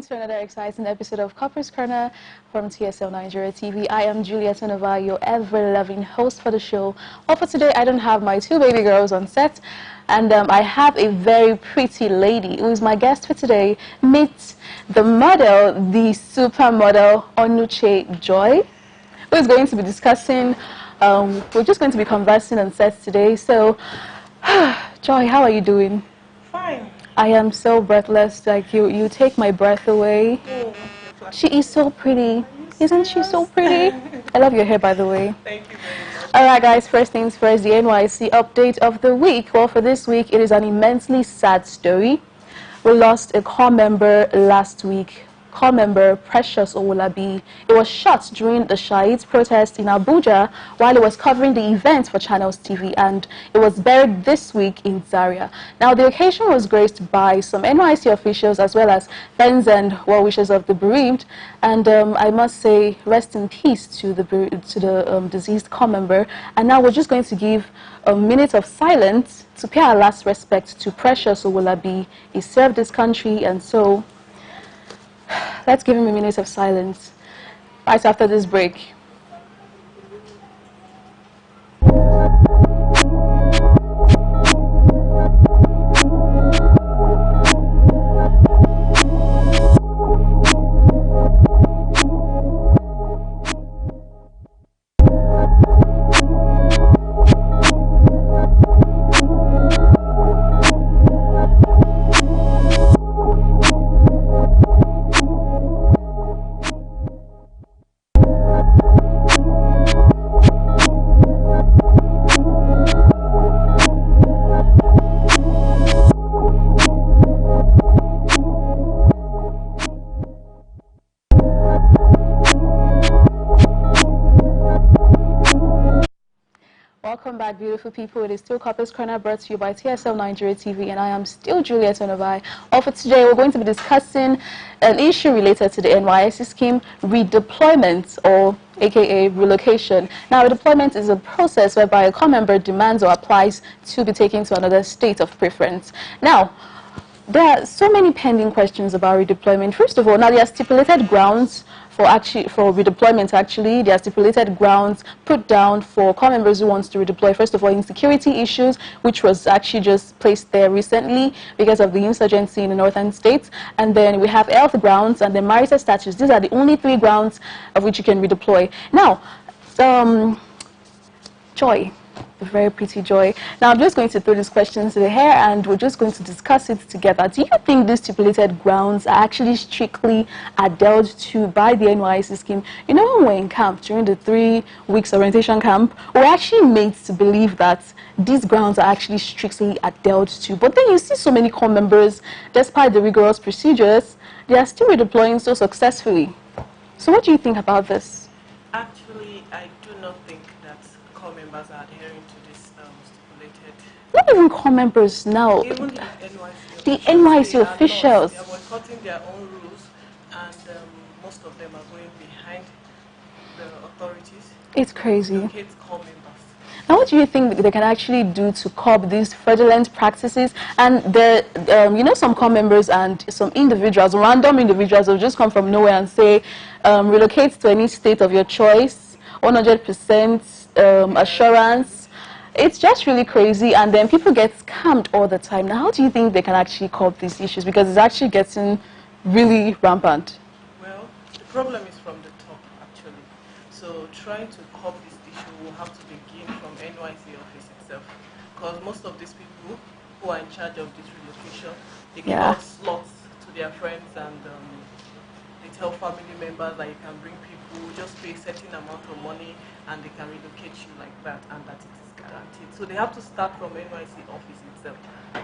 to another exciting episode of Corpers Corner from TSL Nigeria TV. I am Juliet Onova, your ever-loving host for the show. Well, for today, I don't have my two baby girls on set, and I have a very pretty lady who is my guest for today. Meet the model, the supermodel, Onuche Joy, who is going to be discussing, we're just going to be conversing on set today. So, Joy, how are you doing? Fine. I am so breathless, like you take my breath away. She is so pretty. Isn't she so pretty? I love your hair, by the way. Thank you very much. Alright guys, first things first, the NYC update of the week. Well, for this week, it is an immensely sad story. We lost a core member last week. Core member Precious Owolabi. It was shot during the Shahid protest in Abuja while he was covering the event for Channels TV, and it was buried this week in Zaria. Now, the occasion was graced by some NYC officials as well as friends and well-wishers of the bereaved, and I must say, rest in peace to the deceased core member. And now we're just going to give a minute of silence to pay our last respect to Precious Owolabi. He served this country, and so let's give him a minute of silence right after this break. Welcome back, beautiful people. It is still Corpers Corner, brought to you by TSL Nigeria TV, and I am still Juliet Onova. Well, for today, we're going to be discussing an issue related to the NYC scheme, redeployment, or aka relocation. Now, redeployment is a process whereby a core member demands or applies to be taken to another state of preference. Now, there are so many pending questions about redeployment. First of all, now there are stipulated grounds for redeployment. Actually, there are stipulated grounds put down for core members who wants to redeploy. First of all, insecurity issues, which was actually just placed there recently because of the insurgency in the northern states. And then we have health grounds and then marital status. These are the only three grounds of which you can redeploy. Now, Joy. A very pretty Joy. Now, I'm just going to throw these questions to the hair and we're just going to discuss it together. Do you think these stipulated grounds are actually strictly adhered to by the NYC scheme? You know, when we're in camp during the 3 weeks orientation camp, we're actually made to believe that these grounds are actually strictly adhered to. But then you see so many core members, despite the rigorous procedures, they are still redeploying so successfully. So what do you think about this? Actually, I do not think that core members are adhering to this stipulated. Not even core members now. Even the NYC officials. They are boycotting their own rules, and most of them are going behind the authorities. It's crazy. Locate core members. Now, what do you think they can actually do to curb these fraudulent practices? And there, you know, some core members and some individuals, random individuals, will just come from nowhere and say, relocate to any state of your choice, 100% assurance. It's just really crazy, and then people get scammed all the time. Now, how do you think they can actually curb these issues? Because it's actually getting really rampant. Well, the problem is from the top, actually. So trying to curb this issue will have to begin from NYC office itself, because most of these people who are in charge of this relocation, they give out slots to their friends, and they tell family members that you can bring people, just pay a certain amount of money and they can relocate you like that, and that it is guaranteed. So they have to start from NYC office itself.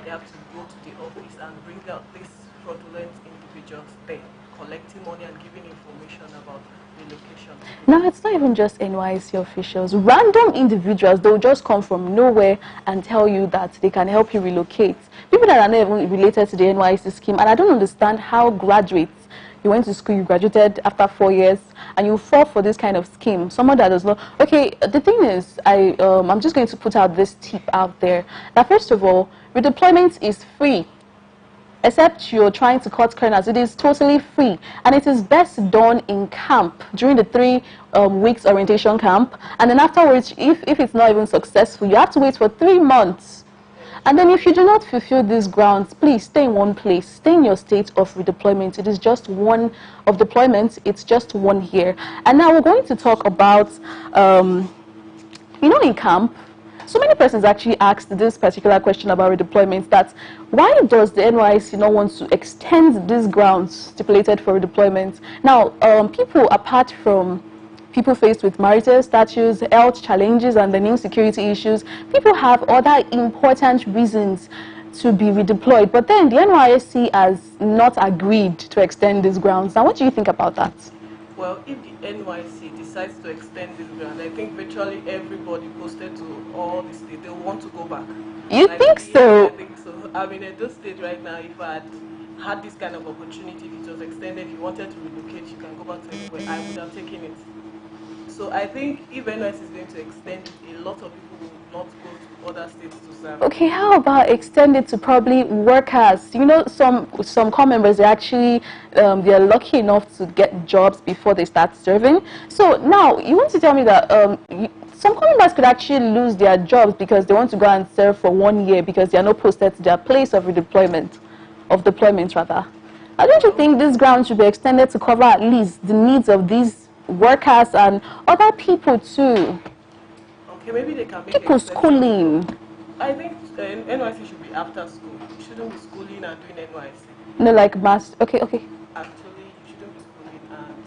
They have to go to the office and bring out these fraudulent individuals there, collecting money and giving information about relocation. Now, it's not even just NYC officials. Random individuals, they'll just come from nowhere and tell you that they can help you relocate. People that are not even related to the NYC scheme, and I don't understand how graduates, you went to school, you graduated after 4 years, and you fall for this kind of scheme. Someone that does not. Okay, the thing is, I'm just going to put out this tip out there. That first of all, redeployment is free. except you're trying to cut corners. It is totally free, and it is best done in camp during the 3 weeks orientation camp, and then afterwards, if it's not even successful, you have to wait for 3 months. And then if you do not fulfill these grounds, please stay in one place, stay in your state of redeployment. It is just one of deployment, it's just 1 year. And now we're going to talk about, in camp, so many persons actually asked this particular question about redeployment, that why does the NYSC not want to extend these grounds stipulated for redeployment? Now, people apart from people faced with marital status, health challenges, and the new security issues, people have other important reasons to be redeployed. But then the NYSC has not agreed to extend these grounds. Now, what do you think about that? Well, if the NYC decides to extend this grant, I think virtually everybody posted to all the states, they want to go back. You think so? I think so. I mean, at those states right now, if I had this kind of opportunity, if it was extended, if you wanted to relocate, you can go back to anywhere, I would have taken it. So I think if NYC is going to extend it, a lot of people will not go to other states to serve. Okay, how about extend it to probably workers? You know, some corps members, they actually, they are lucky enough to get jobs before they start serving. So now, you want to tell me that some corps members could actually lose their jobs because they want to go and serve for 1 year because they are not posted to their place of redeployment, rather. Don't you think this ground should be extended to cover at least the needs of these workers and other people too? Okay, maybe they can make people schooling. I think NYC should be after school. You shouldn't be schooling and doing NYC. No, like mass. Okay. Actually, you shouldn't be schooling and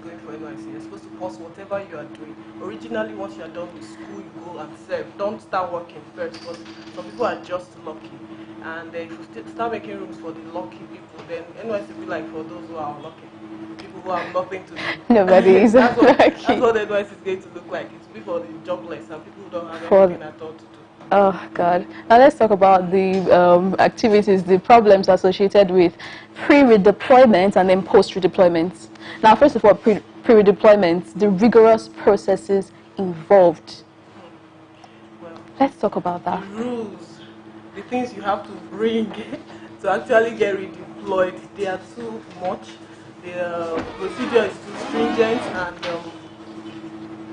going for NYC. You're supposed to pause whatever you are doing. Originally, once you are done with school, you go and serve. Don't start working first, because some people are just lucky. And if you start making rooms for the lucky people, then NYC will be like for those who are unlucky. People who have nothing to do. Nobody is that's lucky. That's what NYC is going to look like. It's people the jobless and people who don't have anything at all to do. Oh, God. Now let's talk about the activities, the problems associated with pre-redeployment and then post-redeployment. Now, first of all, pre-redeployment, the rigorous processes involved. Well, let's talk about that. The rules, the things you have to bring to actually get redeployed, they are too much. The procedure is too stringent, and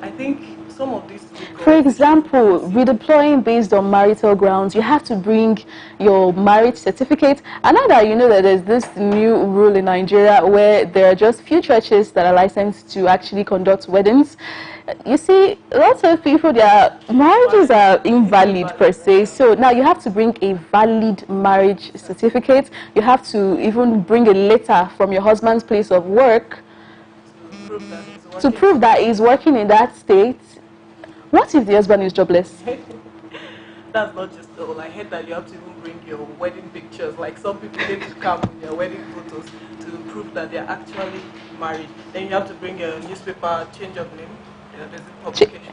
I think some of these. For example, redeploying based on marital grounds, you have to bring your marriage certificate. And now that you know that there's this new rule in Nigeria where there are just few churches that are licensed to actually conduct weddings, you see, lots of people, their marriages are invalid per se. So now you have to bring a valid marriage certificate. You have to even bring a letter from your husband's place of work to prove that he's working in that state. What if the husband is jobless? That's not just all. I heard that you have to even bring your wedding pictures. Like some people need to come with their wedding photos to prove that they're actually married. Then you have to bring a newspaper change of name. There's a publication.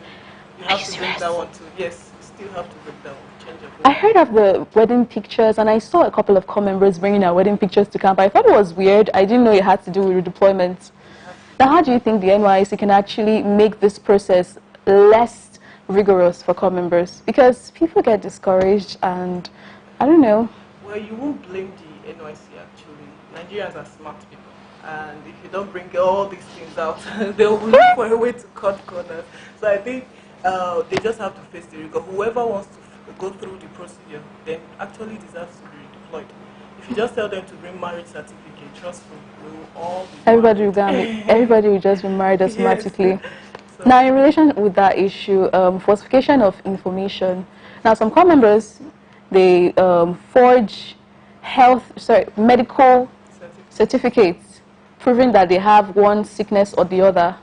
You have to bring that one too. Yes, you still have to bring that one. Change of name. I heard of the wedding pictures, and I saw a couple of corps members bringing their wedding pictures to camp. I thought it was weird. I didn't know it had to do with redeployment. Now, how do you think the NYC can actually make this process less rigorous for corps members? Because people get discouraged, and I don't know. Well, you won't blame the NYC actually. Nigerians are smart people, and if you don't bring all these things out, they will look for a way to cut corners. So I think they just have to face the rigor. Whoever wants to go through the procedure, then actually deserves to be redeployed. If you just tell them to bring marriage certificate, trust me, we will all be everybody will just be married automatically. Yes. Now, in relation with that issue, falsification of information. Now, some corps members, they forge medical certificates proving that they have one sickness or the other.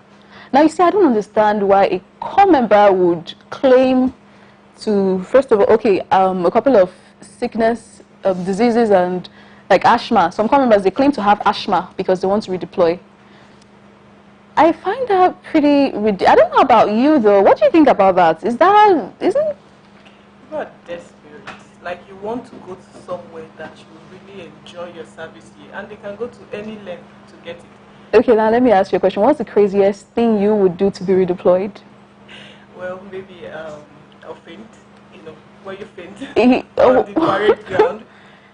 Now, you see, I don't understand why a corps member would claim to, first of all, a couple of sickness, diseases, and like asthma. Some corps members, they claim to have asthma because they want to redeploy. I find that pretty ridiculous. I don't know about you though. What do you think about that? Isn't people are desperate. Like you want to go to somewhere that you really enjoy your service here, and they can go to any length to get it. Okay, now let me ask you a question. What's the craziest thing you would do to be redeployed? Well, maybe a faint. You know, where you faint on the parade ground.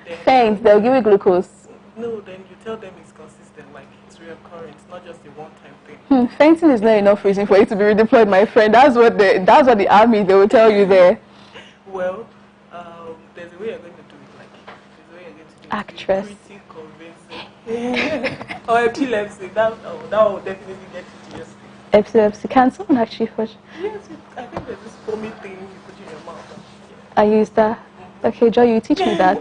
Then Faint, they'll give you glucose. no, then you tell them it's consistent, like it's reoccurring. It's not just a one-time thing. Fainting is not enough reason for you to be redeployed, my friend. That's what the army, they will tell you there. Well, there's a way you're going to do it. Like there's a way you're going to do it. Actress. Pretty convincing. Or epilepsy. That will definitely get you to your sleep. Epilepsy. Can someone actually push? Yes, I think there's this foamy thing you put in your mouth. I use that. Okay, Joy, you teach me that.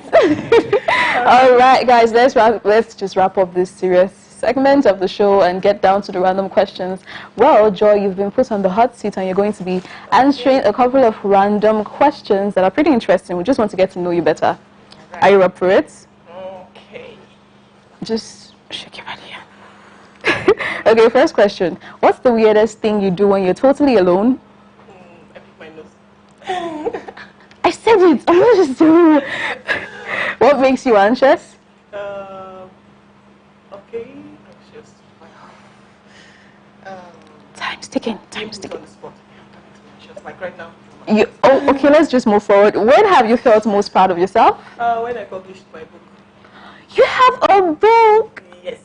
All right, guys, let's just wrap up this serious segment of the show and get down to the random questions. Well, Joy, you've been put on the hot seat and you're going to be answering a couple of random questions that are pretty interesting. We just want to get to know you better. Right. Are you up for it? Okay. Just shake your body. Okay, first question. What's the weirdest thing you do when you're totally alone? I pick my nose. I said it. I'm not just doing it. What makes you anxious? Okay, anxious. Time's ticking. Time's ticking. On the spot. Anxious. Like right now. Okay, let's just move forward. When have you felt most proud of yourself? When I published my book. You have a book? Yes.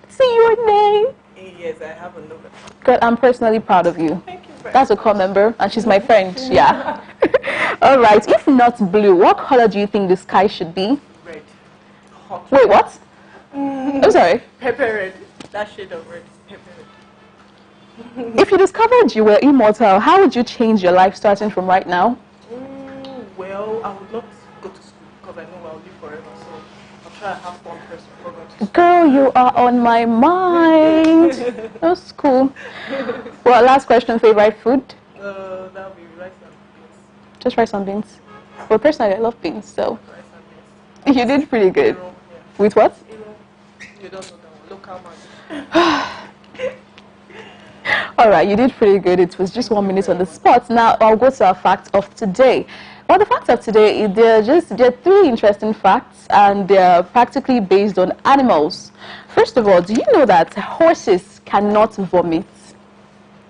See your name? Yes, I have a novel. Girl, I'm personally proud of you. Thank you very That's a core member, and she's my friend. Yeah. All right. If not blue, what color do you think the sky should be? Red. Hot. Wait, what? I'm sorry. Pepper red. That shade of red. Pepper red. If you discovered you were immortal, how would you change your life starting from right now? Well, I would not go to school because I know I'll live forever. So I'll try to have fun first before going to school. Girl, you are on my mind. That's cool. Well, last question, favorite food? That'll be rice and beans. Just rice and beans. Well, personally, I love beans, so. Rice and beans. You did pretty good. Yeah. With what? You don't know that one. Local man. All right, you did pretty good. It was just 1 minute on the spot. Now, I'll go to our fact of today. Well, the facts of today, there are 3 interesting facts, and they're practically based on animals. First of all, do you know that horses cannot vomit?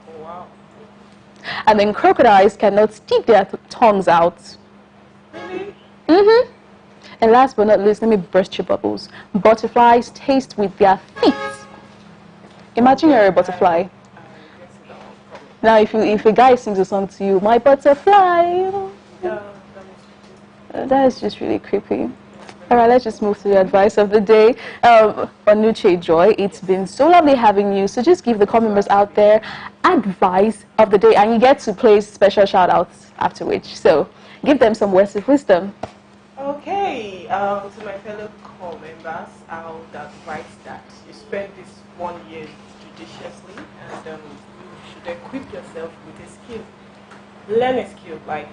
Oh, wow. And then crocodiles cannot stick their tongues out. Really? Mm-hmm. And last but not least, let me burst your bubbles. Butterflies taste with their feet. Imagine you're a butterfly. Now, if a guy sings a song to you, my butterfly, that is just really creepy. All right, let's just move to the advice of the day. Onuche Joy, it's been so lovely having you. So just give the core members out there advice of the day, and you get to play special shout-outs after which. So give them some words of wisdom. Okay, to my fellow core members, I would advise that you spend this 1 year judiciously, and you should equip yourself with a skill. Learn a skill, like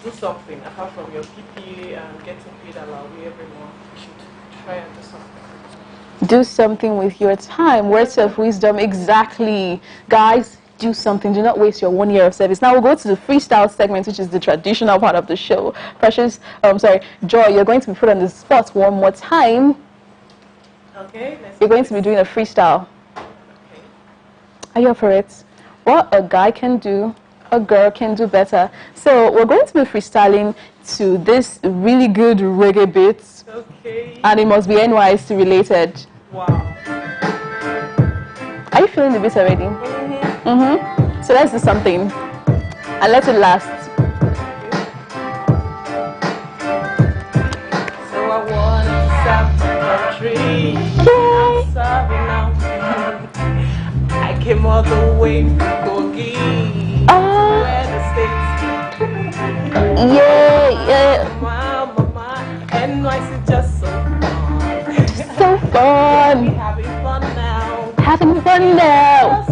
do something apart from your PPA and getting paid allowance every month. You should try and do something. Do something with your time. Words of wisdom, exactly. Guys, do something. Do not waste your 1 year of service. Now we'll go to the freestyle segment, which is the traditional part of the show. Joy, you're going to be put on the spot one more time. Okay. You're going to be doing a freestyle. Okay. Are you up for it? What a guy can do, a girl can do better. So we're going to be freestyling to this really good reggae beat. Okay. And it must be NYC related. Wow. Are you feeling the beat already? Mm-hmm. So let's do something. And let it last. So I want to serve the country. I'm serving now. I came all the way from Kogi. Where the states. Yeah. Mama, NYC just so fun. So fun. We having fun now. Having fun now.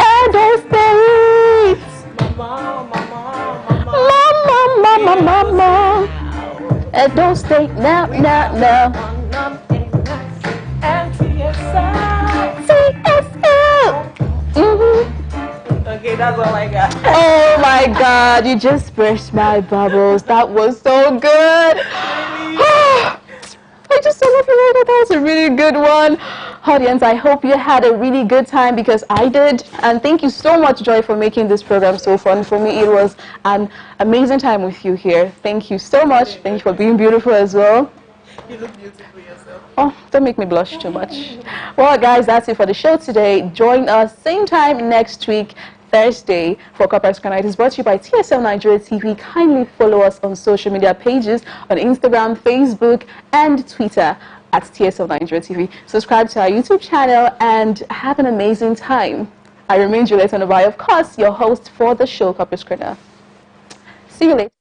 And those states. Mama. And don't stay now. TSL. Okay, that's all I got. Oh my God, you just burst my bubbles. That was so good. I just so love you. That was a really good one. Audience, I hope you had a really good time because I did. And thank you so much, Joy, for making this program so fun. For me, it was an amazing time with you here. Thank you so much. Thank you for being beautiful as well. You look beautiful yourself. Oh, don't make me blush too much. Well, guys, that's it for the show today. Join us same time next week, Thursday, for Corpers. It is brought to you by TSL Nigeria TV. Kindly follow us on social media pages on Instagram, Facebook, and Twitter at TSL Nigeria TV. Subscribe to our YouTube channel and have an amazing time. I remain Juliet Onobai, of course, your host for the show, Corpers. See you later.